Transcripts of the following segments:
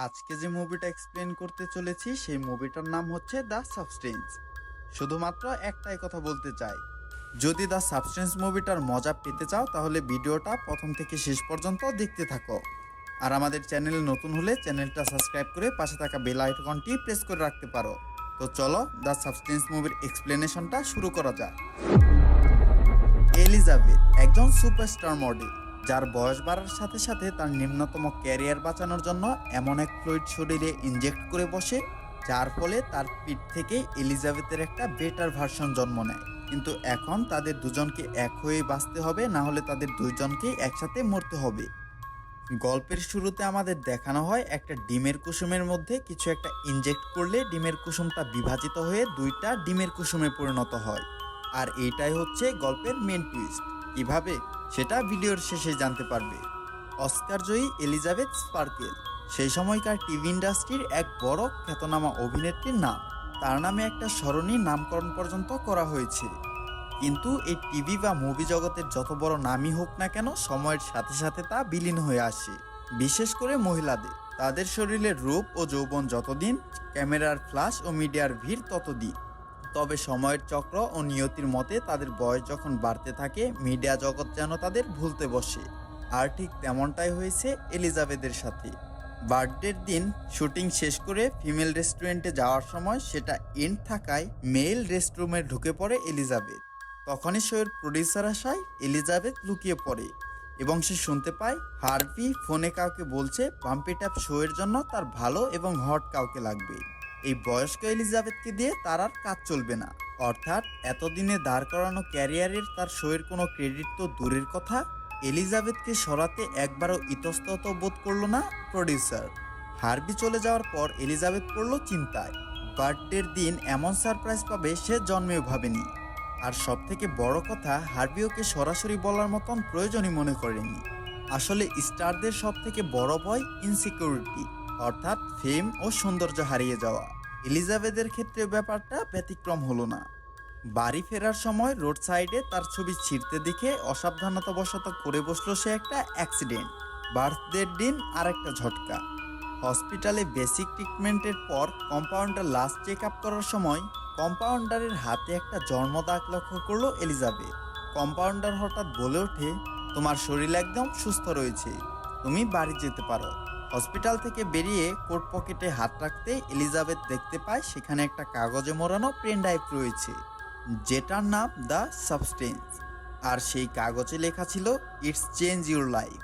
আজকে যে মুভিটা এক্সপ্লেন করতে চলেছি সেই মুভিটার নাম হচ্ছে দ্য সাবস্টেন্স। শুধুমাত্র একটাই কথা বলতে চাই, যদি দ্য সাবস্টেন্স মুভিটার মজা পেতে চাও তাহলে ভিডিওটা প্রথম থেকে শেষ পর্যন্ত দেখতে থাকো। আর আমাদের চ্যানেলে নতুন হলে চ্যানেলটা সাবস্ক্রাইব করে পাশে থাকা বেল আইকনটি প্রেস করে রাখতে পারো। তো চলো দ্য সাবস্টেন্স মুভির এক্সপ্লেনেশনটা শুরু করা যাক। এলিজাবেথ একজন সুপারস্টার মডেল, যার বয়স বাড়ার সাথে সাথে তার নিম্নতম ক্যারিয়ার বাঁচানোর জন্য এমন এক ফ্লুইড শরীরে ইনজেক্ট করে বসে, যার ফলে তার পিঠ থেকে এলিজাবেথের একটা বেটার ভার্সন জন্ম নেয়। কিন্তু এখন তাদের দুজনকে এক হয়ে বাঁচতে হবে, না হলে তাদের দুজনকে একসাথে মরতে হবে। গল্পের শুরুতে আমাদের দেখানো হয় একটা ডিমের কুসুমের মধ্যে কিছু একটা ইনজেক্ট করলে ডিমের কুসুমটা বিভাজিত হয়ে দুইটা ডিমের কুসুমে পরিণত হয়। আর এইটাই হচ্ছে গল্পের মেন টুইস্ট। কিভাবে সেটা ভিডিওর শেষে জানতে পারবে। অস্কার জয়ী এলিজাবেথ স্পার্কেল সেই সময়কার টিভি ইন্ডাস্ট্রির এক বড় খ্যাতনামা অভিনেত্রীর নাম। তার নামে একটা স্মরণী নামকরণ পর্যন্ত করা হয়েছে। কিন্তু এই টিভি বা মুভি জগতের যত বড় নামই হোক না কেন, সময়ের সাথে সাথে তা বিলীন হয়ে আসে। বিশেষ করে মহিলাদের, তাদের শরীরের রূপ ও যৌবন যতদিন, ক্যামেরার ফ্ল্যাশ ও মিডিয়ার ভিড় ততদিন। তবে সময়ের চক্র ও নিয়তির মতে তাদের বয়স যখন বাড়তে থাকে, মিডিয়া জগৎ যেন তাদের ভুলতে বসে। আর ঠিক তেমনটাই হয়েছে এলিজাবেথের সাথে। বার্থডের দিন শুটিং শেষ করে ফিমেল রেস্টুরেন্টে যাওয়ার সময় সেটা এন্ড থাকায় মেল রেস্টরুমে ঢুকে পড়ে এলিজাবেথ। তখনই শোয়ের প্রডিউসার আসায় এলিজাবেথ লুকিয়ে পড়ে এবং সে শুনতে পায় হার্ভি ফোনে কাউকে বলছে বাম্পি ট্যাপ শোয়ের জন্য তার ভালো এবং হট কাউকে লাগবে। এই বয়স্ক এলিজাবেথকে দিয়ে তার আর কাজ চলবে না। অর্থাৎ এতদিনে দাঁড় করানো ক্যারিয়ারের তার শোয়ের কোনো ক্রেডিট তো দূরের কথা, এলিজাবেথকে সরাতে একবারও ইতস্তত বোধ করলো না প্রডিউসার। হার্ভি চলে যাওয়ার পর এলিজাবেথ পড়ল চিন্তায়। বার্থডের দিন এমন সারপ্রাইজ পাবে সে জন্মেও ভাবেনি। আর সব থেকে বড় কথা, হার্ভি ওকে সরাসরি বলার মতন প্রয়োজনই মনে করেনি। আসলে স্টারদের সব থেকে বড় ভয় ইনসিকিউরিটি, অর্থাৎ ফেম ও সৌন্দর্য হারিয়ে যাওয়া। এলিজাবেথের ক্ষেত্রে ব্যাপারটা ব্যতিক্রম হলো না। বাড়ি ফেরার সময় রোড সাইডে তার ছবি ছিঁড়তে দেখে অসাবধানতাবশত করে বসলো সে একটা অ্যাক্সিডেন্ট। বার্থডের দিন আর একটা ঝটকা। হসপিটালে বেসিক ট্রিটমেন্টের পর কম্পাউন্ডার লাস্ট চেক আপ করার সময় কম্পাউন্ডারের হাতে একটা জন্মদাগ লক্ষ্য করলো এলিজাবেথ। কম্পাউন্ডার হঠাৎ বলে ওঠে, তোমার শরীর একদম সুস্থ রয়েছে, তুমি বাড়ি যেতে পারো। হসপিটাল থেকে বেরিয়ে কোট পকেটে হাত রাখতে এলিজাবেথ দেখতে পায় সেখানে একটা কাগজে মোড়ানো পেন ড্রাইভ রয়েছে, যেটার নাম দ্য সাবস্টেন্স। আর সেই কাগজে লেখা ছিল ইটস চেঞ্জ ইউর লাইফ।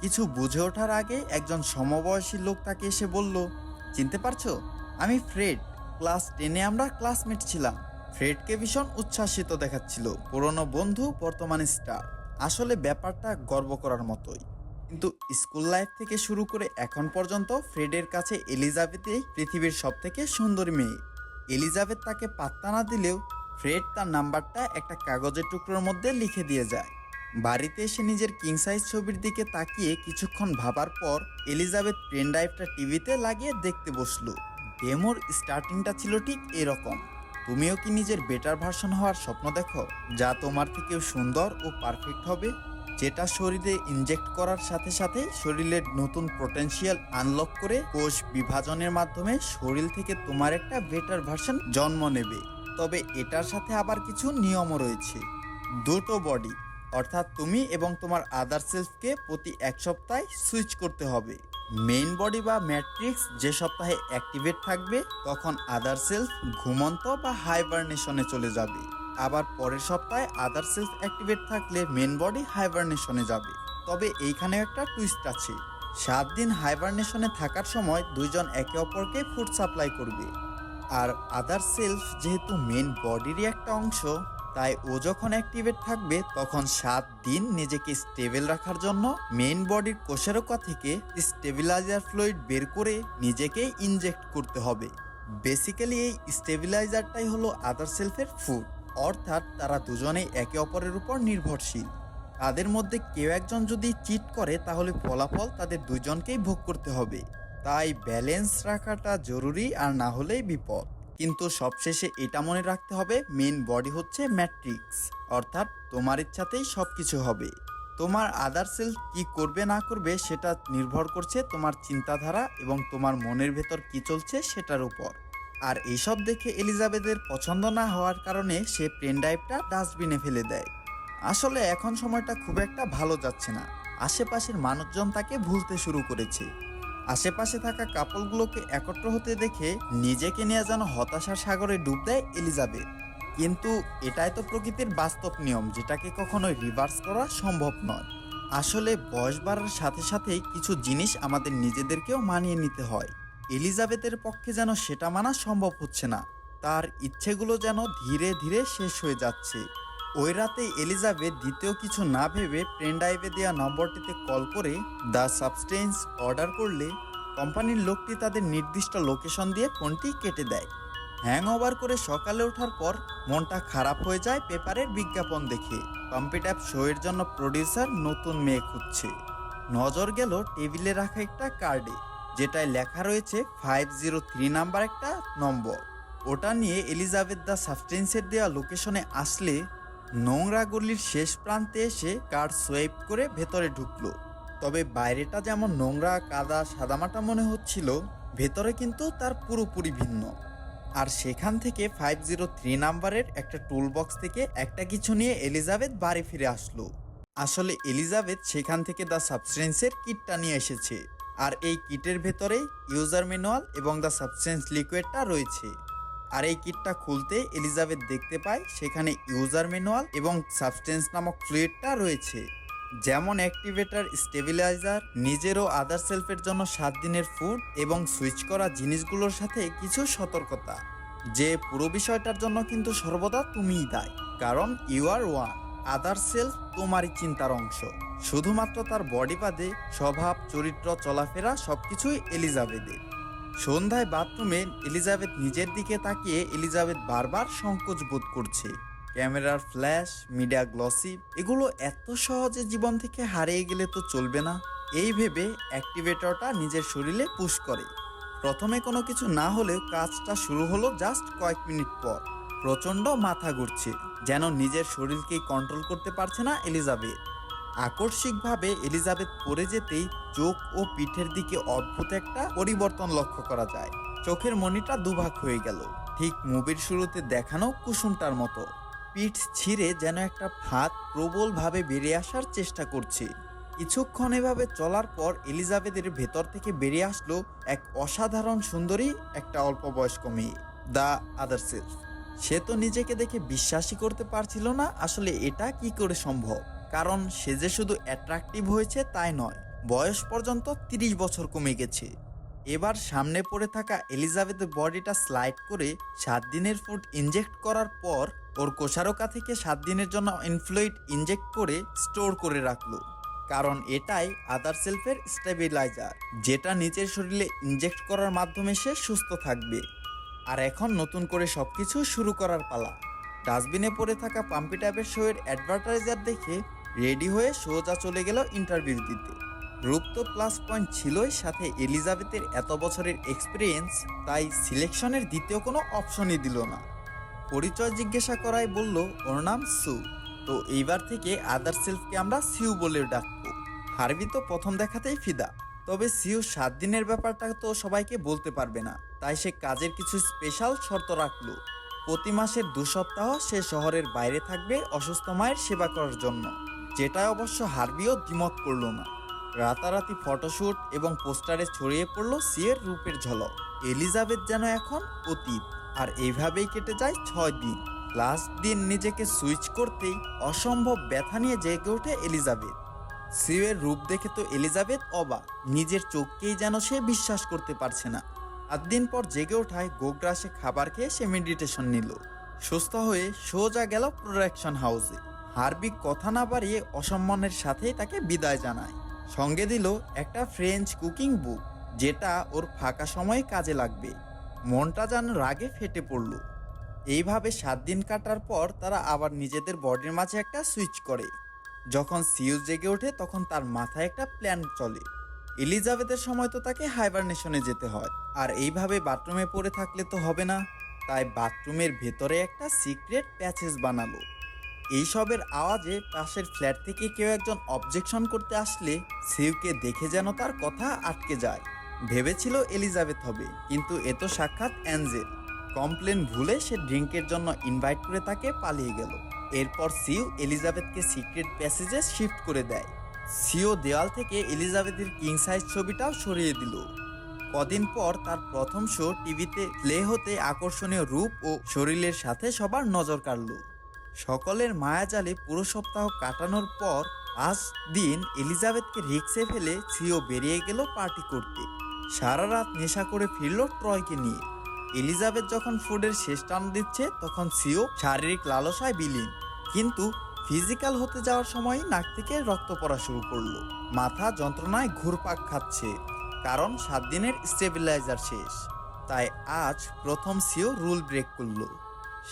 কিছু বুঝে ওঠার আগে একজন সমবয়সী লোক তাকে এসে বলল, চিনতে পারছো, আমি ফ্রেড, ক্লাস 10-এ আমরা ক্লাসমেট ছিলাম। ফ্রেডকে ভীষণ উচ্ছ্বাসিত দেখাচ্ছিল, পুরনো বন্ধু বর্তমানে স্টার। আসলে ব্যাপারটা গর্ব করার মতোই। কিন্তু স্কুল লাইফ থেকে শুরু করে এখন পর্যন্ত ফ্রেডের কাছে এলিজাবেথই পৃথিবীর সব থেকে সুন্দরী মেয়ে। এলিজাবেথ তাকে পাত্তা না দিলেও ফ্রেড তার নাম্বারটা একটা কাগজের টুকরোর মধ্যে লিখে দিয়ে যায়। বাড়িতে এসে নিজের কিং সাইজ ছবির দিকে তাকিয়ে কিছুক্ষণ ভাবার পর এলিজাবেথ পেন ড্রাইভটা টিভিতে লাগিয়ে দেখতে বসলো। ডেমোর স্টার্টিংটা ছিল ঠিক এরকম। তুমিও কি নিজের বেটার ভার্সন হওয়ার স্বপ্ন দেখো, যা তোমার থেকেও সুন্দর ও পারফেক্ট হবে, যেটা শরীরে ইনজেক্ট করার সাথে সাথে শরীরের নতুন পোটেনশিয়াল আনলক করে কোষ বিভাজনের মাধ্যমে শরীর থেকে তোমার একটা বেটার ভার্সন জন্ম নেবে। তবে এটার সাথে আবার কিছু নিয়মও রয়েছে। দুটো বডি, অর্থাৎ তুমি এবং তোমার আদার সেলফকে প্রতি এক সপ্তাহে সুইচ করতে হবে। মেইন বডি বা ম্যাট্রিক্স যে সপ্তাহে অ্যাক্টিভেট থাকবে তখন আদার সেলফ ঘুমন্ত বা হাইবারনেশনে চলে যাবে। আবার পরের সপ্তাহে আদার সেলফ অ্যাক্টিভেট থাকলে মেন বডি হাইবারনেশনে যাবে। তবে এইখানে একটা টুইস্ট আছে। 7 দিন হাইবারনেশনে থাকার সময় দুইজন একে অপরকে ফুড সাপ্লাই করবে। আর আদার সেলফ যেহেতু মেন বডিরই একটা অংশ, তাই ও যখন অ্যাক্টিভেট থাকবে তখন 7 দিন নিজেকে স্টেবল রাখার জন্য মেইন বডির কোষেরকা থেকে স্টেবিলাইজার ফ্লুইড বের করে নিজেকে ইনজেক্ট করতে হবে। বেসিক্যালি এই স্টেবিলাইজারটাই হলো আদার সেলফের ফুড, অর্থাৎ তারা দুজনেই একে অপরের উপর নির্ভরশীল। তাদের মধ্যে কেউ একজন যদি চিট করে তাহলে ফলাফল তাদের দুজনকেই ভোগ করতে হবে। তাই ব্যালেন্স রাখাটা জরুরি, আর না হলেই বিপদ। কিন্তু সবশেষে এটা মনে রাখতে হবে, মেন বডি হচ্ছে ম্যাট্রিক্স, অর্থাৎ তোমার ইচ্ছাতেই সবকিছু হবে। তোমার আদার সেলফ কি করবে না করবে সেটা নির্ভর করছে তোমার চিন্তাধারা এবং তোমার মনের ভেতর কি চলছে সেটার উপর। আর এইসব দেখে এলিজাবেথের পছন্দ না হওয়ার কারণে সে পেন ড্রাইভটা ডাস্টবিনে ফেলে দেয়। আসলে এখন সময়টা খুব একটা ভালো যাচ্ছে না। আশেপাশের মানুষজন তাকে ভুলতে শুরু করেছে। আশেপাশে থাকা কাপলগুলোকে একত্র হতে দেখে নিজেকে নিয়ে যেন হতাশার সাগরে ডুব দেয় এলিজাবেথ। কিন্তু এটাই তো প্রকৃতির বাস্তব নিয়ম, যেটাকে কখনোই রিভার্স করা সম্ভব নয়। আসলে বয়স বাড়ার সাথে সাথেই কিছু জিনিস আমাদের নিজেদেরকেও মানিয়ে নিতে হয়। এলিজাবেথের পক্ষে যেন সেটা মানা সম্ভব হচ্ছে না। তার ইচ্ছেগুলো যেন ধীরে ধীরে শেষ হয়ে যাচ্ছে। ওই রাতে এলিজাবেথ দ্বিতীয় কিছু না ভেবে পেন ড্রাইভে দেওয়া নম্বরটিতে কল করে দ্য সাবস্টেন্স অর্ডার করলে কোম্পানির লোকটি তাদের নির্দিষ্ট লোকেশন দিয়ে ফোনটি কেটে দেয়। হ্যাংওভার করে সকালে ওঠার পর মনটা খারাপ হয়ে যায় পেপারের বিজ্ঞাপন দেখে। পাম্পিট অ্যাপ শোয়ের জন্য প্রডিউসার নতুন মেয়ে খুঁজছে। নজর গেল টেবিলে রাখা একটা কার্ডে, যেটায় লেখা রয়েছে 503 নাম্বার একটা নম্বর। ওটা নিয়ে এলিজাবেথ দ্য সাবস্টেন্সের দেওয়া লোকেশনে আসলে নোংরা গলির শেষ প্রান্তে এসে কার্ড সোয়াইপ করে ভেতরে ঢুকলো। তবে বাইরেটা যেমন নোংরা কাদা সাদামাটা মনে হচ্ছিল, ভেতরে কিন্তু তার পুরোপুরি ভিন্ন। আর সেখান থেকে 503 নাম্বারের একটা টুল বক্স থেকে একটা কিছু নিয়ে এলিজাবেথ বাড়ি ফিরে আসলো। আসলে এলিজাবেথ সেখান থেকে দ্য সাবস্টেন্সের কিটটা নিয়ে এসেছে। আর এই কিটের ভেতরে ইউজার ম্যানুয়াল এবং দ্য সাবস্টেন্স লিকুইডটা রয়েছে। আর এই কিটটা খুলতে এলিজাবেথ দেখতে পায় সেখানে ইউজার ম্যানুয়াল এবং সাবস্টেন্স নামক ফ্লুইডটা রয়েছে। যেমন অ্যাক্টিভেটর, স্টেবিলাইজার, নিজের ও আদার সেলফের জন্য 7 দিনের ফুড এবং সুইচ করা জিনিসগুলোর সাথে কিছু সতর্কতা, যে পুরো বিষয়টার জন্য কিন্তু সর্বদা তুমিই দায়ী। কারণ you are one, other self তোমারই চিন্তার অংশ। শুধুমাত্র তার বডি বাদে স্বভাব, চরিত্র, চলাফেরা সবকিছুই এলিজাবেথের। সন্ধ্যায় বাথরুমে এলিজাবেথ নিজের দিকে তাকিয়ে এলিজাবেথ বারবার সংকোচ বোধ করছে। ক্যামেরার ফ্ল্যাশ, মিডিয়া গ্লসিপ, এগুলো এত সহজে জীবন থেকে হারিয়ে গেলে তো চলবে না। এই ভেবে অ্যাক্টিভেটরটা নিজের শরীরে পুশ করে। প্রথমে কোনো কিছু না হলেও কাজটা শুরু হলো জাস্ট কয়েক মিনিট পর। প্রচণ্ড মাথা ঘুরছে, যেন নিজের শরীরকেই কন্ট্রোল করতে পারছে না এলিজাবেথ। আকস্মিকভাবে এলিজাবেথ পড়ে যেতেই চোখ ও পিঠের দিকে অদ্ভুত একটা পরিবর্তন লক্ষ্য করা যায়। চোখের মণিটা দুভাগ হয়ে গেল, ঠিক মুভির শুরুতে দেখানো কুসুমটার মতো। পিঠ ছিঁড়ে যেন একটা ফাঁদ প্রবলভাবে বেরিয়ে আসার চেষ্টা করছে। কিছুক্ষণ এভাবে চলার পর এলিজাবেথের ভেতর থেকে বেরিয়ে আসলো এক অসাধারণ সুন্দরী একটা অল্প বয়স্ক মেয়ে, দ্য আদার সেলফ। সে তো নিজেকে দেখে বিশ্বাসই করতে পারছিল না আসলে এটা কি করে সম্ভব। কারণ সে যে শুধু অ্যাট্রাকটিভ হয়েছে তাই নয়, বয়স পর্যন্ত 30 বছর কমে গেছে। এবার সামনে পড়ে থাকা এলিজাবেথের বডিটা স্লাইড করে 7 দিনের ফুড ইনজেক্ট করার পর ওর কোষারকা থেকে 7 দিনের জন্য ইনফ্লুইড ইনজেক্ট করে স্টোর করে রাখলো। কারণ এটাই আদার সেলফের স্টেবিলাইজার, যেটা নিজের শরীরে ইনজেক্ট করার মাধ্যমে সে সুস্থ থাকবে। আর এখন নতুন করে সবকিছু শুরু করার পালা। ডাস্টবিনে পড়ে থাকা পাম্পি ট্যাবের শোয়ের অ্যাডভার্টাইজার দেখে রেডি হয়ে সোজা চলে গেল ইন্টারভিউ দিতে। রূপ তো প্লাস পয়েন্ট ছিলই, সাথে এলিজাবেথের এত বছরের এক্সপিরিয়েন্স, তাই সিলেকশনের দ্বিতীয় কোনো অপশনই দিল না। পরিচয় জিজ্ঞাসা করায় বলল ওর নাম সু। তো এইবার থেকে আদার সেলফকে আমরা সিউ বলে ডাকবো। হার্বি তো প্রথম দেখাতেই ফিদা। তবে সিউ 7 দিনের ব্যাপারটা তো সবাইকে বলতে পারবে না, তাই সে কাজের কিছু স্পেশাল শর্ত রাখলো। প্রতি মাসের 2 সপ্তাহ সে শহরের বাইরে থাকবে অসুস্থ মায়ের সেবা করার জন্য, যেটা অবশ্য হার্বিও দ্বিমত করলো না। রাতারাতি ফটোশ্যুট এবং পোস্টারে ছড়িয়ে পড়লো সিয়ের রূপের ঝলক। এলিজাবেথ যেন এখন অতীত। আর এইভাবেই কেটে যায় 6 দিন। লাস্ট দিন নিজেকে সুইচ করতেই অসম্ভব ব্যথা নিয়ে জেগে ওঠে এলিজাবেথ। সিউয়ের রূপ দেখে তো এলিজাবেথ অবাক, নিজের চোখকেই যেন সে বিশ্বাস করতে পারছে না। 8 দিন পর জেগে ওঠায় গোগ্রাসে খাবার খেয়ে সে মেডিটেশন নিল। সুস্থ হয়ে সোজা গেল প্রোডাকশন হাউসে। হার্বি কথা না বাড়িয়ে অসম্মানের সাথেই তাকে বিদায় জানায়। সঙ্গে দিল একটা ফ্রেঞ্চ কুকিং বুক, যেটা ওর ফাঁকা সময়ে কাজে লাগবে। মনটা যেন রাগে ফেটে পড়ল। এইভাবে 7 দিন কাটার পর তারা আবার নিজেদের বডির মাঝে একটা সুইচ করে। যখন সিউ জেগে ওঠে তখন তার মাথায় একটা প্ল্যান চলে। এলিজাবেথের সময় তো তাকে হাইবারনেশনে যেতে হয়, আর এইভাবে বাথরুমে পড়ে থাকলে তো হবে না। তাই বাথরুমের ভেতরে একটা সিক্রেট প্যাসেজ বানালো। এইসবের আওয়াজে পাশের ফ্ল্যাট থেকে কেউ একজন অবজেকশন করতে আসলে সিউকে দেখে যেন তার কথা আটকে যায়। ভেবেছিল এলিজাবেথ হবে, কিন্তু এ তো সাক্ষাৎ অ্যাঞ্জেল। কমপ্লেন ভুলে সে ড্রিঙ্কের জন্য ইনভাইট করে তাকে পালিয়ে গেল। এরপর সিউ এলিজাবেথকে সিক্রেট প্যাসেজে শিফট করে দেয়। সিও দেওয়াল থেকে এলিজাবেথের কিং সাইজ ছবিটাও সরিয়ে দিল। কদিন পর তার প্রথম শো টিভিতে প্লে হতে আকর্ষণীয় রূপ ও শরীরের সাথে সবার নজর কাড়ল। সকলের মায়াজালে পুরো সপ্তাহ কাটানোর পর আজ দিন এলিজাবেথকে রিক্সে ফেলে সিও বেরিয়ে গেল পার্টি করতে। সারা রাত নেশা করে ফিরল ট্রয়কে নিয়ে। এলিজাবেথ যখন ফুডের শেষ টান দিচ্ছে তখন সিও শারীরিক লালসায় বিলীন, কিন্তু ফিজিক্যাল হতে যাওয়ার সময় নাক থেকে রক্ত পড়া শুরু করলো। মাথা যন্ত্রণায় ঘুরপাক খাচ্ছে, কারণ 7 দিনের স্টেবিলাইজার শেষ। তাই আজ প্রথম সিও রুল ব্রেক করলো।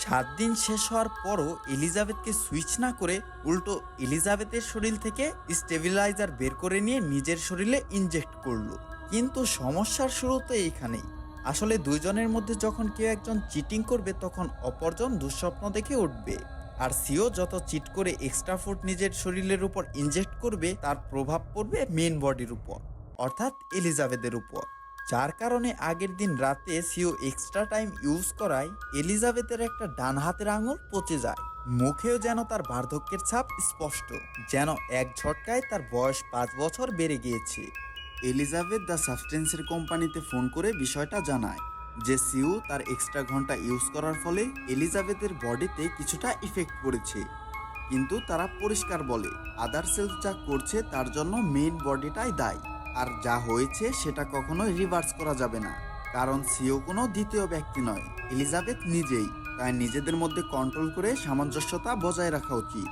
7 দিন শেষ হওয়ার পরও এলিজাবেথকে সুইচ না করে উল্টো এলিজাবেথের শরীর থেকে স্টেবিলাইজার বের করে নিয়ে নিজের শরীরে ইনজেক্ট করলো। কিন্তু সমস্যার শুরু তো এইখানেই। আসলে দুইজনের মধ্যে যখন কেউ একজন চিটিং করবে তখন অপরজন দুঃস্বপ্ন দেখে উঠবে। আর সিও যত চিট করে এক্সট্রা ফুড নিজের শরীরের উপর ইনজেক্ট করবে তার প্রভাব পড়বে মেন বডির উপর, অর্থাৎ এলিজাবেথের উপর। যার কারণে আগের দিন রাতে সিও এক্সট্রা টাইম ইউজ করায় এলিজাবেথের একটা ডান হাতের আঙুল পচে যায়। মুখেও যেন তার বার্ধক্যের ছাপ স্পষ্ট, যেন এক ঝটকায় তার বয়স 5 বছর বেড়ে গিয়েছে। এলিজাবেথ দ্য সাবস্টেন্সের কোম্পানিতে ফোন করে বিষয়টা জানায় যে সিউ তার এক্সট্রা ঘন্টা ইউজ করার ফলে এলিজাবেথের বডিতে কিছুটা ইফেক্ট পড়েছে। কিন্তু তারা পরিষ্কার বলে আদার সেলস যা করছে তার জন্য মেইন বডিটাই দায়ী, আর যা হয়েছে সেটা কখনোই রিভার্স করা যাবে না। কারণ সিও কোনো দ্বিতীয় ব্যক্তি নয়, এলিজাবেথ নিজেই। তাই নিজেদের মধ্যে কন্ট্রোল করে সামঞ্জস্যতা বজায় রাখা উচিত।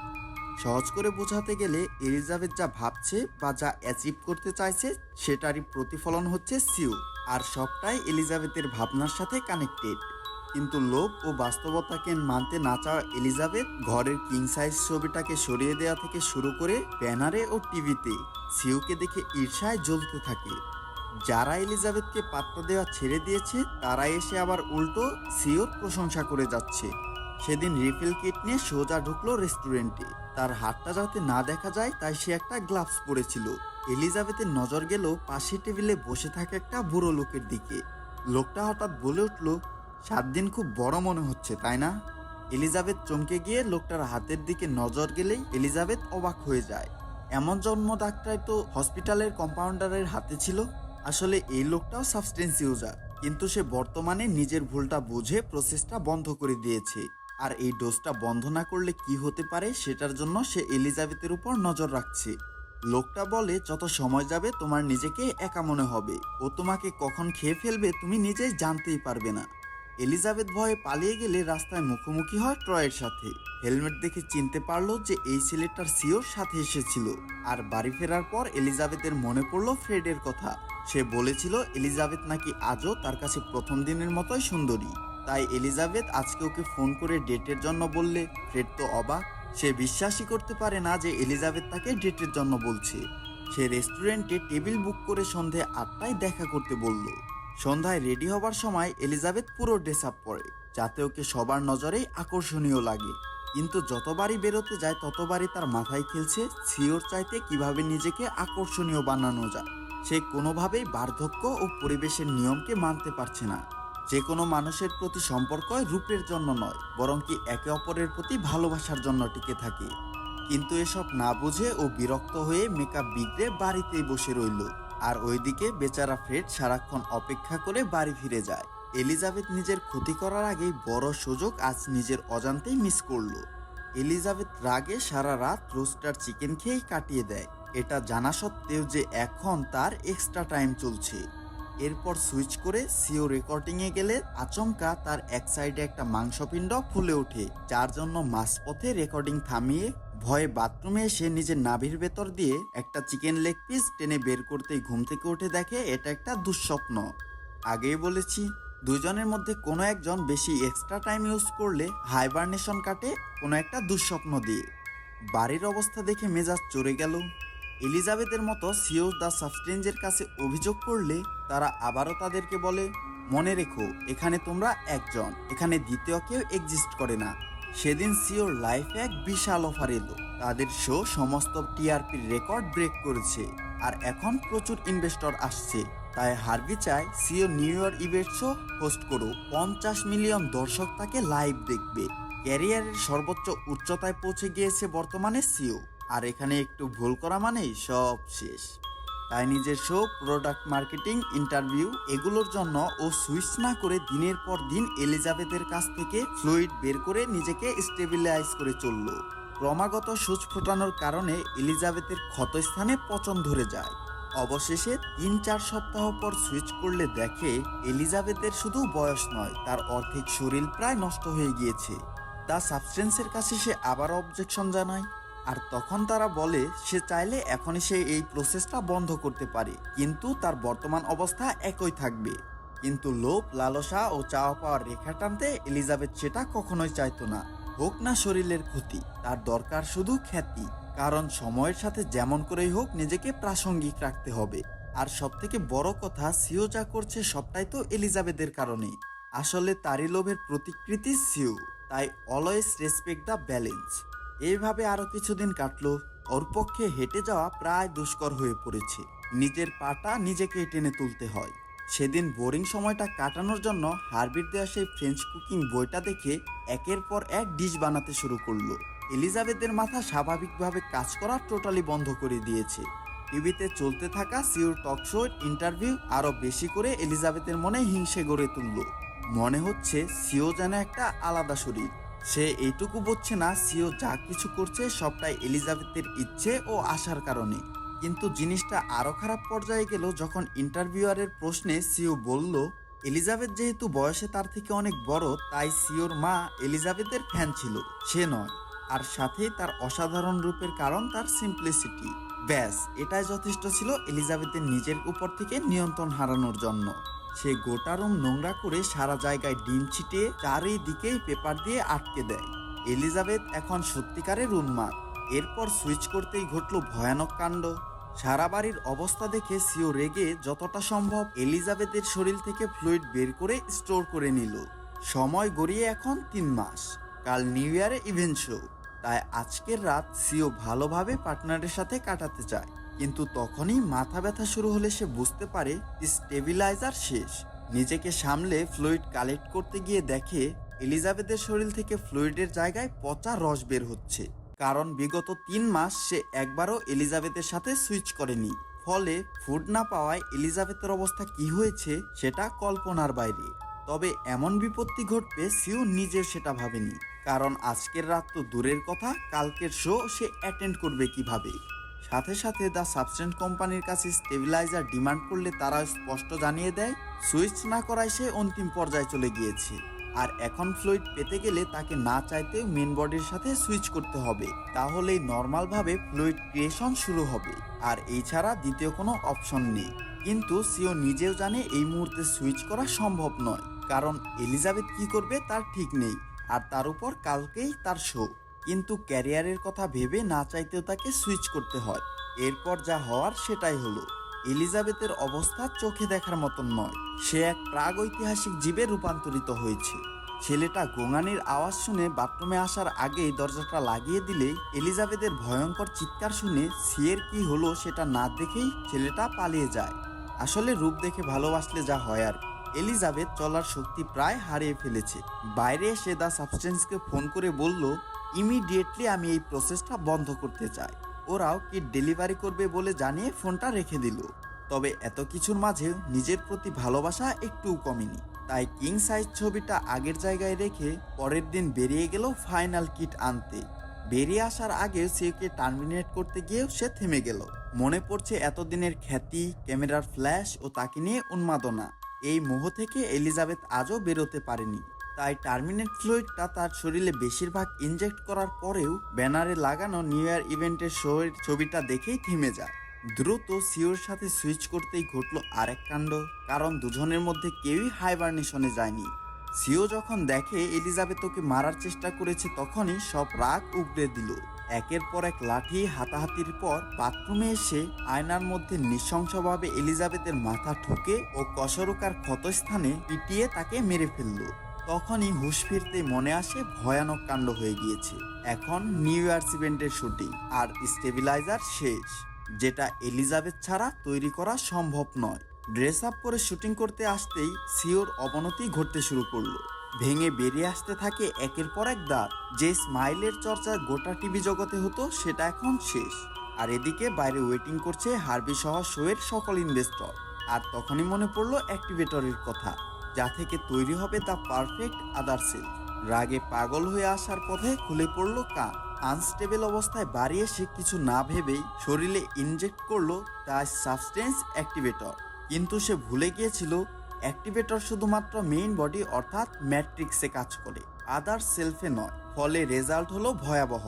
সহজ করে বোঝাতে গেলে এলিজাবেথ যা ভাবছে বা যা অ্যাচিভ করতে চাইছে সেটারই প্রতিফলন হচ্ছে সিউ, আর সবটাই এলিজাবেথের ভাবনার সাথে কানেক্টেড। কিন্তু লোভ ও বাস্তবতাকে মানতে না চাওয়া এলিজাবেথ ঘরের কিং সাইজ ছবিটাকে সরিয়ে দেওয়া থেকে শুরু করে ব্যানারে ও টিভিতে সিউকে দেখে ঈর্ষায় জ্বলতে থাকে। যারা এলিজাবেথকে পাত্তা দেওয়া ছেড়ে দিয়েছে তারা এসে আবার উল্টো সিওর প্রশংসা করে যাচ্ছে। সেদিন রিফিল কিট নিয়ে সোজা ঢুকলো রেস্টুরেন্টে। তার হাতটা যাতে না দেখা যায় তাই সে একটা গ্লাভস পরেছিল। এলিজাবেথের নজর গেল পাশে টেবিলে বসে থাকা একটা বুড়ো লোকের দিকে। লোকটা হঠাৎ বলে উঠল, 7 দিন খুব বড় মনে হচ্ছে, তাই না? এলিজাবেথ চমকে গিয়ে লোকটার হাতের দিকে নজর গেলেই এলিজাবেথ অবাক হয়ে যায়। এমন জন্ম ডাক্তার তো হসপিটালের কম্পাউন্ডারের হাতে ছিল। আসলে এই লোকটাও সাবস্টেন্স ইউজার, কিন্তু সে বর্তমানে নিজের ভুলটা বুঝে প্রসেসটা বন্ধ করে দিয়েছে। আর এই ডোজটা বন্ধ না করলে কি হতে পারে সেটার জন্য সে এলিজাবেথের উপর নজর রাখছে। লোকটা বলে, যত সময় যাবে তোমার নিজেকে একা মনে হবে। ও তোমাকে কখন খেয়ে ফেলবে তুমি নিজেই জানতেই পারবে না। এলিজাবেথ ভয়ে পালিয়ে গেলে রাস্তায় মুখোমুখি হয় ট্রয়ের সাথে। হেলমেট দেখে চিনতে পারলো যে এই ছেলেটার সিওর সাথে এসেছিল। আর বাড়ি ফেরার পর এলিজাবেথের মনে পড়লো ফ্রেডের কথা। সে বলেছিল এলিজাবেথ নাকি আজও তার কাছে প্রথম দিনের মতোই সুন্দরী। তাই এলিজাবেথ আজকে ওকে ফোন করে ডেটের জন্য বললে ফ্রেড তো অবাক। সে বিশ্বাসই করতে পারে না যে এলিজাবেথ তাকে ডেটের জন্য বলছে। সে রেস্টুরেন্টে টেবিল বুক করে সন্ধে 8টায় দেখা করতে বলল। সন্ধ্যায় রেডি হবার সময় এলিজাবেথ পুরো ড্রেস আপ পরে, যাতে ওকে সবার নজরেই আকর্ষণীয় লাগে। কিন্তু যতবারই বেরোতে যায় ততবারই তার মাথায় খেলছে সিওর চাইতে কিভাবে নিজেকে আকর্ষণীয় বানানো যায়। সে কোনোভাবেই বার্ধক্য ও পরিবেশের নিয়মকে মানতে পারছে না। যে কোনো মানুষের প্রতি সম্পর্কই রূপের জন্য নয়, বরং কি একে অপরের প্রতি ভালোবাসার জন্য টিকে থাকে। কিন্তু এসব না বুঝে ও বিরক্ত হয়ে মেকআপ বিগড়ে বাড়িতেই বসে রইল। আর ওইদিকে বেচারা ফ্রেড সারাক্ষণ অপেক্ষা করে বাড়ি ফিরে যায়। এলিজাবেথ নিজের ক্ষতি করার আগেই বড় সুযোগ আজ নিজের অজান্তেই মিস করলো। এলিজাবেথ রাগে সারা রাত রোস্টার চিকেন খেয়েই কাটিয়ে দেয়, এটা জানা সত্ত্বেও যে এখন তার এক্সট্রা টাইম চলছে। এরপর সুইচ করে সিও রেকর্ডিংয়ে গেলে আচমকা তার এক সাইডে একটা মাংসপিণ্ড ফুলে ওঠে, যার জন্য মাঝপথে রেকর্ডিং থামিয়ে ভয়ে বাথরুমে এসে নিজের নাভির ভেতর দিয়ে একটা চিকেন লেগ পিস টেনে বের করতেই ঘুম থেকে উঠে দেখে এটা একটা দুঃস্বপ্ন। আগেই বলেছি, দুজনের মধ্যে কোনো একজন বেশি এক্সট্রা টাইম ইউজ করলে হাইবারনেশন কাটে কোনো একটা দুঃস্বপ্ন দিয়ে। বাড়ির অবস্থা দেখে মেজাজ চড়ে গেল। এলিজাবেথের মতো সিও দ্য সাবস্টেন্সের কাছে অভিযোগ করলে তারা আবারও তাদেরকে বলে, মনে রেখো এখানে তোমরা একজন, এখানে দ্বিতীয় কেউ এক্সিস্ট করে না। সেদিন সিওর লাইফে এক বিশাল অফার এলো। তাদের শো সমস্ত টিআরপির রেকর্ড ব্রেক করেছে আর এখন প্রচুর ইনভেস্টর আসছে। তাই হার্ভি চায় CEO new year event show host করো, 50 মিলিয়ন দর্শক তাকে লাইভ দেখবে। ক্যারিয়ারের সর্বোচ্চ উচ্চতায় পৌঁছে গিয়েছে বর্তমানে সিও, আর এখানে একটু ভুল করা মানেই সব শেষ। তাই নিজের শো, প্রোডাক্ট মার্কেটিং, ইন্টারভিউ এগুলোর জন্য ও সুইচ না করে দিনের পর দিন এলিজাবেথের কাছ থেকে ফ্লুইড বের করে নিজেকে স্টেবিলাইজ করে চলল। ক্রমাগত সূচ ফোটানোর কারণে এলিজাবেথের ক্ষতস্থানে পচন ধরে যায়। অবশেষে 3-4 সপ্তাহ পর সুইচ করলে দেখে এলিজাবেথের শুধু বয়স নয়, তার অর্ধেক শরীর প্রায় নষ্ট হয়ে গিয়েছে। তা সাবস্টেন্সের কাছে সে আবার অবজেকশন জানায়, আর তখন তারা বলে সে চাইলে এখনই সে এই প্রসেসটা বন্ধ করতে পারে, কিন্তু তার বর্তমান অবস্থা একই থাকবে। কিন্তু লোভ, লালসা ও চাওয়া পাওয়ার রেখা টানতে এলিজাবেথ সেটা কখনোই চাইতো না। হোক না শরীরের ক্ষতি, তার দরকার শুধু খ্যাতি। কারণ সময়ের সাথে যেমন করেই হোক নিজেকে প্রাসঙ্গিক রাখতে হবে। আর সবথেকে বড় কথা, সিও যা করছে সবটাই তো এলিজাবেথের কারণে। আসলে তারই লোভের প্রতিকৃতি সিও। তাই অলওয়েজ রেসপেক্ট দ্য ব্যালেন্স। এইভাবে আরো কিছুদিন কাটলো। ওর পক্ষে হেঁটে যাওয়া প্রায় দুষ্কর হয়ে পড়েছে। নিজের পাটা নিজেকেই টেনে তুলতে হয়। সেদিন বোরিং সময়টা কাটানোর জন্য হার্ভির দেওয়া সেই ফ্রেঞ্চ কুকিং বইটা দেখে একের পর এক ডিশ বানাতে শুরু করলো। এলিজাবেথের মাথা স্বাভাবিকভাবে কাজ করা টোটালি বন্ধ করে দিয়েছে। টিভিতে চলতে থাকা সিওর টক শো ইন্টারভিউ আরো বেশি করে এলিজাবেথের মনে হিংসে গড়ে তুলল। মনে হচ্ছে সিও যেন একটা আলাদা শরীর। সে এইটুকু বুঝছে না সিও যা কিছু করছে সবটাই এলিজাবেথের ইচ্ছে ও আশার কারণে। কিন্তু জিনিসটা আরো খারাপ পর্যায়ে গেল যখন ইন্টারভিউয়ারের প্রশ্নে সিও বলল এলিজাবেথ যেহেতু বয়সে তার থেকে অনেক বড়, তাই সিওর মা এলিজাবেথের ফ্যান ছিল, সে নয়। আর সাথে তার অসাধারণ রূপের কারণ তার সিম্পলিসিটি। ব্যাস, এটাই যথেষ্ট ছিল এলিজাবেথের নিজের উপর থেকে নিয়ন্ত্রণ হারানোর জন্য। সে গোটা রুম নোংরা করে সারা জায়গায় ডিম ছিটিয়ে চারিদিকে পেপার দিয়ে আটকে দেয়। এলিজাবেথ এখন সত্যিকারের উন্মাদ। এরপর সুইচ করতেই ঘটল ভয়ানক কাণ্ড। সারা বাড়ির অবস্থা দেখে সিও রেগে যতটা সম্ভব এলিজাবেথের শরীর থেকে ফ্লুইড বের করে স্টোর করে নিল। সময় গড়িয়ে এখন 3 মাস। কাল নিউ ইয়ারে ইভেন্ট শো। তাই আজকের রাত সিও ভালোভাবে পার্টনারের সাথে কাটাতে চায়। কিন্তু তখনই মাথা ব্যথা শুরু হলে সে বুঝতে পারে স্টেবিলাইজার শেষ। নিজেকে সামলে ফ্লুইড কালেক্ট করতে গিয়ে দেখে এলিজাবেথের শরীর থেকে ফ্লুইডের জায়গায় পচা রস বের হচ্ছে। কারণ বিগত 3 মাস সে একবারও এলিজাবেথের সাথে সুইচ করেনি। ফলে ফুড না পাওয়ায় এলিজাবেথের অবস্থা কি হয়েছে সেটা কল্পনার বাইরে। তবে এমন বিপত্তি ঘটবে সিও নিজেও সেটা ভাবেনি। কারণ আজকের রাত তো দূরের কথা, কালকের শো সে অ্যাটেন্ড করবে কিভাবে। সাথে সাথে দ্য সাবস্টেন্স কোম্পানির কাছে স্টেবিলাইজার ডিমান্ড করলে তারা স্পষ্ট জানিয়ে দেয় সুইচ না করায় সে অন্তিম পর্যায়ে চলে গিয়েছে। আর এখন ফ্লুইড পেতে গেলে তাকে না চাইতেও মেন বডির সাথে সুইচ করতে হবে, তাহলেই নর্মালভাবে ফ্লুইড ক্রিয়েশন শুরু হবে। আর এই ছাড়া দ্বিতীয় কোনো অপশন নেই। কিন্তু সিও নিজেও জানে এই মুহূর্তে সুইচ করা সম্ভব নয়, কারণ এলিজাবেথ কি করবে তার ঠিক নেই। আর তার উপর কালকেই তার শো। কিন্তু ক্যারিয়ারের কথা ভেবে না চাইতেও তাকে সুইচ করতে হয়। এরপর যা হওয়ার সেটাই হলো। এলিজাবেথের অবস্থা চোখে দেখার মতন নয়। সে এক প্রাগৈতিহাসিক জীবে রূপান্তরিত হয়েছে। ছেলেটা গোঙানির আওয়াজ শুনে বাথরুমে আসার আগেই দরজাটা লাগিয়ে দিলেই এলিজাবেথের ভয়ঙ্কর চিৎকার শুনে সিয়ের কি হলো সেটা না দেখেই ছেলেটা পালিয়ে যায়। আসলে রূপ দেখে ভালোবাসলে যা হয় আর। এলিজাবেথ চলার শক্তি প্রায় হারিয়ে ফেলেছে। বাইরে এসে দ্য সাবস্টেন্সকে ফোন করে বলল ইমিডিয়েটলি আমি এই প্রসেসটা বন্ধ করতে চাই। ওরাও কিট ডেলিভারি করবে বলে জানিয়ে ফোনটা রেখে দিল। তবে এত কিছুর মাঝেও নিজের প্রতি ভালোবাসা একটুও কমেনি। তাই কিং সাইজ ছবিটা আগের জায়গায় রেখে পরের দিন বেরিয়ে গেল ফাইনাল কিট আনতে। বেরিয়ে আসার আগে সিওকে টার্মিনেট করতে গিয়েও সে থেমে গেল। মনে পড়ছে এতদিনের খ্যাতি, ক্যামেরার ফ্ল্যাশ ও তাকে নিয়ে উন্মাদনা। এই মোহ থেকে এলিজাবেথ আজও বেরোতে পারেনি। তাই টার্মিনেট ফ্লুইডটা তার শরীরে বেশিরভাগ ইনজেক্ট করার পরেও ব্যানারে লাগানো নিউ ইয়ার ইভেন্টের শোয়ের ছবিটা দেখেই থেমে যায়। দ্রুত সিওর সাথে সুইচ করতেই ঘটল আরেক কাণ্ড। কারণ দুজনের মধ্যে কেউই হাইবারনেশনে যায়নি। সিও যখন দেখে এলিজাবেথ ওকে মারার চেষ্টা করেছে তখনই সব রাগ উগড়ে দিল। একের পর এক লাঠি হাতাহাতির পর বাথরুমে এসে আয়নার মধ্যে নৃশংসভাবে এলিজাবেথের মাথা ঠুকে ও কশরকার ক্ষতস্থানে পিটিয়ে তাকে মেরে ফেলল। তখনই হুঁশ ফিরতেই মনে আসে ভয়ানক কাণ্ড হয়ে গিয়েছে। এখন নিউ ইয়ার্স ইভেন্টের শুটিং আর স্টেবিলাইজার শেষ, যেটা এলিজাবেথ ছাড়া তৈরি করা সম্ভব নয়। ড্রেস আপ করে শুটিং করতে আসতেই সিওর অবনতি ঘটতে শুরু করলো। ভেঙে বেরিয়ে আসতে থাকে একের পর এক দাঁত। যে স্মাইলের চর্চা গোটা টিভি জগতে হতো সেটা এখন শেষ। আর এদিকে বাইরে ওয়েটিং করছে হার্বি সহ শোয়ের সকল ইনভেস্টর। আর তখনই মনে পড়লো অ্যাক্টিভেটরের কথা, যা থেকে তৈরি হবে দ্য পারফেক্ট আদার সেল। রাগে পাগল হয়ে আসার পথে খুলে পড়লো কান। আনস্টেবল অবস্থায় বাড়ি এসে কিছু না ভেবেই শরীরে ইনজেক্ট করলো দ্য সাবস্টেন্স অ্যাক্টিভেটর। কিন্তু সে ভুলে গিয়েছিল অ্যাক্টিভেটর শুধুমাত্র মেইন বডি অর্থাৎ ম্যাট্রিক্সে কাজ করে, আদার সেলফে নয়। ফলে রেজাল্ট হলো ভয়াবহ।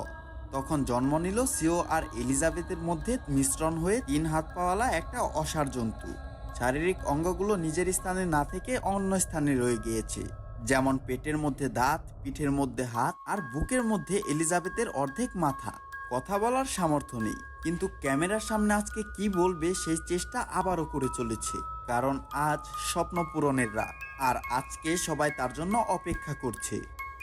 তখন জন্ম নিল সিও আর এলিজাবেথের মধ্যে মিশ্রণ হয়ে 3 হাত পাওয়ালা একটা অসার জন্তু। শারীরিক অঙ্গগুলো নিজের স্থানে না থেকে অন্য স্থানে রয়ে গিয়েছে, যেমন পেটের মধ্যে দাঁত, পিঠের মধ্যে হাত, আর বুকের মধ্যে এলিজাবেথের অর্ধেক মাথা। কথা বলার সামর্থ্য নেই, কিন্তু ক্যামেরার সামনে আজকে কি বলবে সেই চেষ্টা আবারও করে চলেছে। কারণ আজ স্বপ্ন পূরণের রাত, আর আজকে সবাই তার জন্য অপেক্ষা করছে।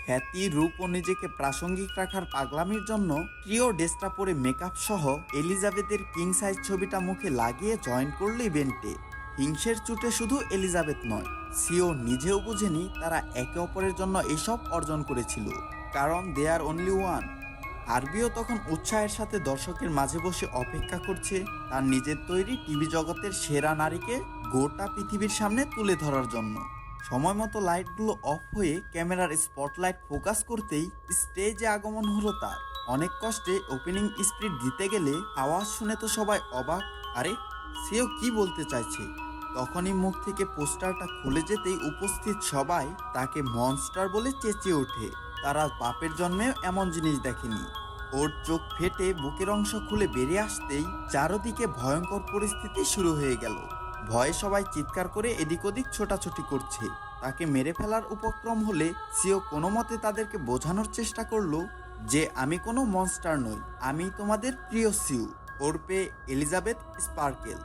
খ্যাতি, রূপ ও নিজেকে প্রাসঙ্গিক রাখার পাগলামির জন্য প্রিয় ড্রেসটা পরে মেকআপ সহ এলিজাবেথের কিং সাইজ ছবিটা মুখে লাগিয়ে জয়েন করলো ইভেন্টে। হিংসের চুটে শুধু এলিজাবেথ নয়, সিও নিজেও বুঝেনি তারা একে অপরের জন্য এসব অর্জন করেছিল, কারণ দে আর অনলি ওয়ান। হার্বিও তখন উৎসাহের সাথে দর্শকের মাঝে বসে অপেক্ষা করছে তার নিজের তৈরি টিভি জগতের সেরা নারীকে গোটা পৃথিবীর সামনে তুলে ধরার জন্য। সময় মতো লাইটগুলো অফ হয়ে ক্যামেরার স্পটলাইট ফোকাস করতেই স্টেজে আগমন হলো তার। অনেক কষ্টে ওপেনিং স্পিচ দিতে গেলে আওয়াজ শুনে তো সবাই অবাক, আরে সেও কি বলতে চাইছে। তখনই মুখ থেকে পোস্টারটা খুলে যেতেই উপস্থিত সবাই তাকে মনস্টার বলে চেঁচিয়ে ওঠে। তারা বাপের জন্মেও এমন জিনিস দেখেনি। ওর চোখ ফেটে বুকের অংশ খুলে বেরিয়ে আসতেই চারদিকে ভয়ঙ্কর পরিস্থিতি শুরু হয়ে গেল। ভয়ে সবাই চিৎকার করে এদিক ওদিক ছোটাছুটি করছে। তাকে মেরে ফেলার উপক্রম হলে সিও কোনো মতে তাদেরকে বোঝানোর চেষ্টা করলো যে আমি কোনো মনস্টার নই, আমি তোমাদের প্রিয় সিউ, ওরপে এলিজাবেথ স্পার্কেল।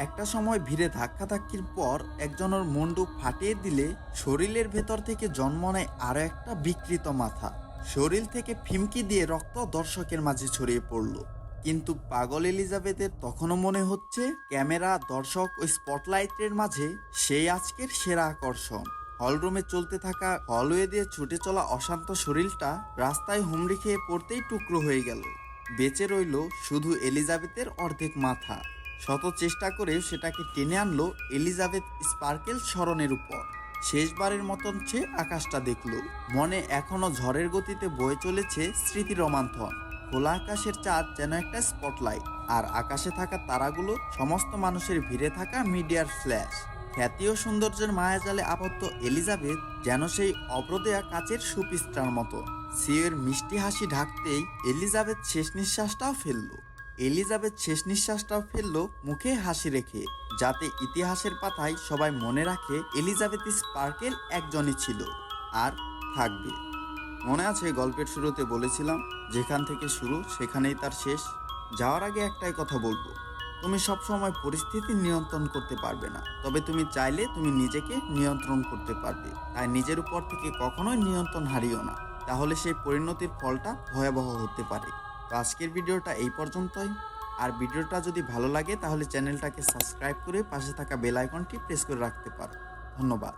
একটা সময় ভিড়ে ধাক্কাধাক্কির পর একজনের মুন্ডু ফাটিয়ে দিলে শরীরের ভেতর থেকে জন্ম নেয় আরো একটা বিকৃত মাথা। শরীর থেকে ফিমকি দিয়ে রক্ত দর্শকের মাঝে ছড়িয়ে পড়ল। কিন্তু পাগল এলিজাবেথের তখনও মনে হচ্ছে ক্যামেরা, দর্শক ও স্পটলাইটের মাঝে সেই আজকের সেরা আকর্ষণ। হলরুমে চলতে থাকা হলওয়ে দিয়ে ছুটে চলা অশান্ত শরীরটা রাস্তায় হুমড়ি খেয়ে পড়তেই টুকরো হয়ে গেল। বেঁচে রইল শুধু এলিজাবেথের অর্ধেক মাথা। শত চেষ্টা করে সেটাকে টেনে আনলো এলিজাবেথ স্পার্কেল স্মরণের উপর। শেষবারের মতন সে আকাশটা দেখলো। মনে এখনো ঝড়ের গতিতে বয়ে চলেছে স্মৃতি রোমান্থন। খোলা আকাশের চাঁদ যেন একটা স্পটলাইট, আর আকাশে থাকা তারাগুলো সমস্ত মানুষের ভিড়ে থাকা মিডিয়ার ফ্ল্যাশ। খ্যাতি ও সৌন্দর্যের মায়াজালে আবদ্ধ এলিজাবেথ যেন সেই অব্রদেয়া কাচের সুপিস্টার মতো। সিওর মিষ্টি হাসি ঢাকতেই এলিজাবেথ শেষ নিঃশ্বাসটাও ফেললো মুখে হাসি রেখে, যাতে ইতিহাসের পাতায় সবাই মনে রাখে এলিজাবেথ স্পার্কেল একজনই ছিল আর থাকবে। মনে আছে গল্পের শুরুতে বলেছিলাম যেখান থেকে শুরু সেখানেই তার শেষ। যাওয়ার আগে একটাই কথা বলবো, তুমি সবসময় পরিস্থিতি নিয়ন্ত্রণ করতে পারবে না, তবে তুমি চাইলে তুমি নিজেকে নিয়ন্ত্রণ করতে পারবে। তাই নিজের উপর থেকে কখনোই নিয়ন্ত্রণ হারিও না, তাহলে সেই পরিণতির ফলটা ভয়াবহ হতে পারে। তো আজকের ভিডিওটা এই পর্যন্তই। আর ভিডিওটা যদি ভালো লাগে তাহলে চ্যানেলটাকে সাবস্ক্রাইব করে পাশে থাকা বেল আইকনটি প্রেস করে রাখতে পারো। ধন্যবাদ।